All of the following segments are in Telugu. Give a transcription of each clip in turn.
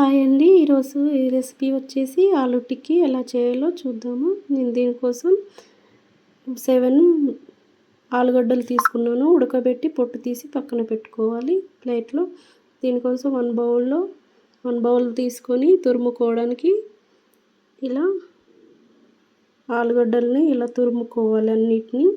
హాయ్ అండి. ఈరోజు ఈ రెసిపీ వచ్చేసి ఆలు టిక్కీ ఎలా చేయాలో చూద్దాము. నేను దీనికోసం 7 ఆలుగడ్డలు తీసుకున్నాను. ఉడకబెట్టి పొట్టు తీసి పక్కన పెట్టుకోవాలి ప్లేట్లో. దీనికోసం 1 బౌల్ తీసుకొని తురుముకోవడానికి ఇలా ఆలుగడ్డల్ని ఇలా తురుముకోవాలి అన్నిటిని.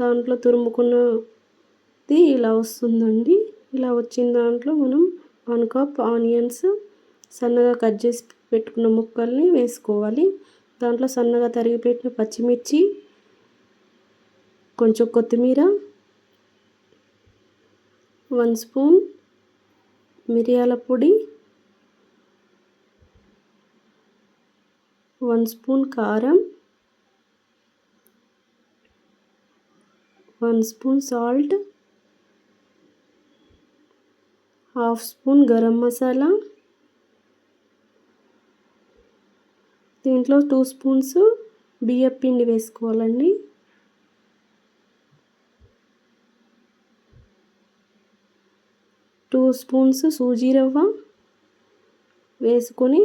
దాంట్లో తురుముకున్నది ఇలా వస్తుందండి. ఇలా వచ్చిన దాంట్లో మనం 1 కప్ ఆనియన్స్ సన్నగా కట్ చేసి పెట్టుకున్న ముక్కల్ని వేసుకోవాలి. దాంట్లో సన్నగా తరిగి పెట్టిన పచ్చిమిర్చి, కొంచెం కొత్తిమీర, 1 స్పూన్ మిరియాల పొడి, 1 స్పూన్ కారం, 1 spoon salt, 1/2 spoon garam masala, దీంట్లో 2 స్పూన్స్ బియ్యం పిండి వేసుకోవాలండి. టూ స్పూన్స్ సూజీ రవ్వ వేసుకొని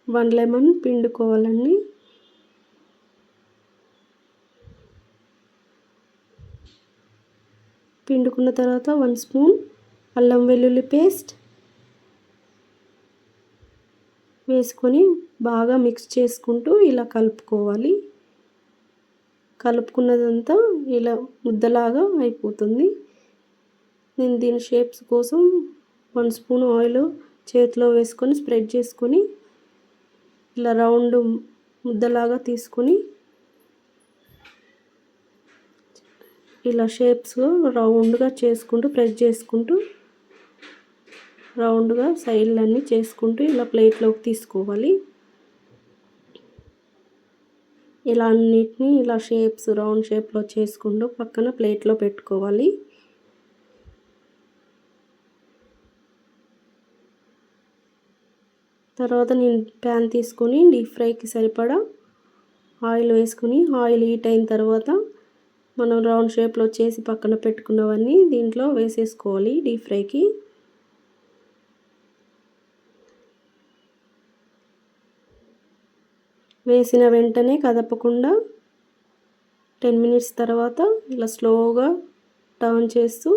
1 లెమన్ పిండుకోవాలండి. పిండుకున్న తర్వాత 1 స్పూన్ అల్లం వెల్లుల్లి పేస్ట్ వేసుకొని బాగా మిక్స్ చేసుకుంటూ ఇలా కలుపుకోవాలి. కలుపుకున్నదంతా ఇలా ముద్దలాగా అయిపోతుంది. నేను దీని షేప్స్ కోసం 1 స్పూన్ ఆయిల్ చేతిలో వేసుకొని స్ప్రెడ్ చేసుకొని ఇలా రౌండ్ ముద్దలాగా తీసుకొని ఇలా షేప్స్ రౌండ్గా చేసుకుంటూ ప్రెస్ చేసుకుంటూ రౌండ్గా సైడ్లన్నీ చేసుకుంటూ ఇలా ప్లేట్లోకి తీసుకోవాలి. ఇలా అన్నిటినీ ఇలా షేప్స్ రౌండ్ షేప్లో చేసుకుంటూ పక్కన ప్లేట్లో పెట్టుకోవాలి. తర్వాత నేను ప్యాన్ తీసుకొని డీప్ ఫ్రైకి సరిపడా ఆయిల్ వేసుకుని ఆయిల్ హీట్ అయిన తర్వాత మనం రౌండ్ షేప్లో చేసి పక్కన పెట్టుకున్నవన్నీ దీంట్లో వేసేసుకోవాలి. డీప్ ఫ్రైకి వేసిన వెంటనే కదపకుండా 10 మినిట్స్ తర్వాత ఇలా స్లోగా టర్న్ చేస్తూ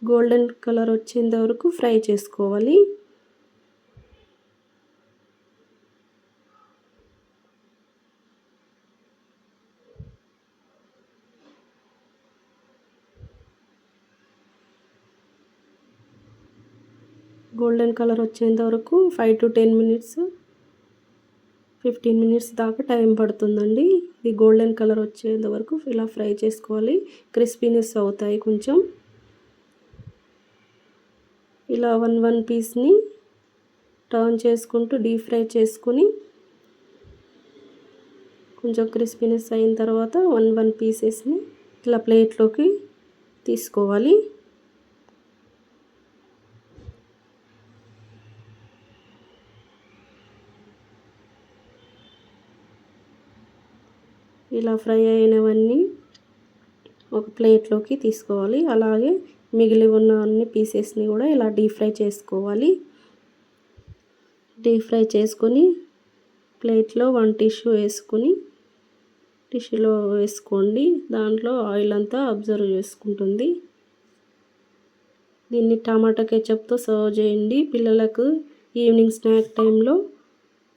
గోల్డెన్ కలర్ వచ్చేంత వరకు ఫ్రై చేసుకోవాలి. గోల్డెన్ కలర్ వచ్చేంత వరకు 5 to 10 మినిట్స్ 15 మినిట్స్ దాకా టైం పడుతుందండి. ఇది గోల్డెన్ కలర్ వచ్చేంత వరకు ఇలా ఫ్రై చేసుకోవాలి. క్రిస్పీనెస్ అవుతాయి కొంచెం. ఇలా 1 పీస్ని టర్న్ చేసుకుంటూ డీప్ ఫ్రై చేసుకుని కొంచెం క్రిస్పీనెస్ అయిన తర్వాత 1 పీసెస్ని ఇలా ప్లేట్లోకి తీసుకోవాలి. ఇలా ఫ్రై అయినవన్నీ ఒక ప్లేట్లోకి తీసుకోవాలి. అలాగే మిగిలి ఉన్న అన్ని పీసెస్ని కూడా ఇలా డీప్ ఫ్రై చేసుకోవాలి. డీప్ ఫ్రై చేసుకొని ప్లేట్లో 1 టిష్యూ వేసుకొని టిష్యూలో వేసుకోండి. దాంట్లో ఆయిల్ అంతా అబ్జర్వ్ చేసుకుంటుంది. దీన్ని టమాటా కెచప్తో సర్వ్ చేయండి. పిల్లలకు ఈవినింగ్ స్నాక్ టైంలో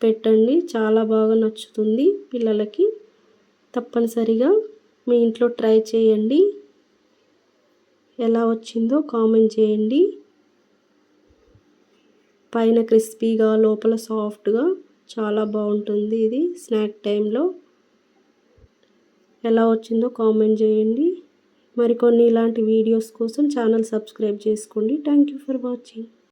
పెట్టండి. చాలా బాగా నచ్చుతుంది పిల్లలకి. తప్పనిసరిగా మీ ఇంట్లో ట్రై చేయండి. ఎలా వచ్చిందో కామెంట్ చేయండి. పైన క్రిస్పీగా లోపల సాఫ్ట్గా చాలా బాగుంటుంది. ఇది స్నాక్ టైంలో ఎలా వచ్చిందో కామెంట్ చేయండి. మరికొన్ని ఇలాంటి వీడియోస్ కోసం ఛానల్ సబ్స్క్రైబ్ చేసుకోండి. Thank you for watching.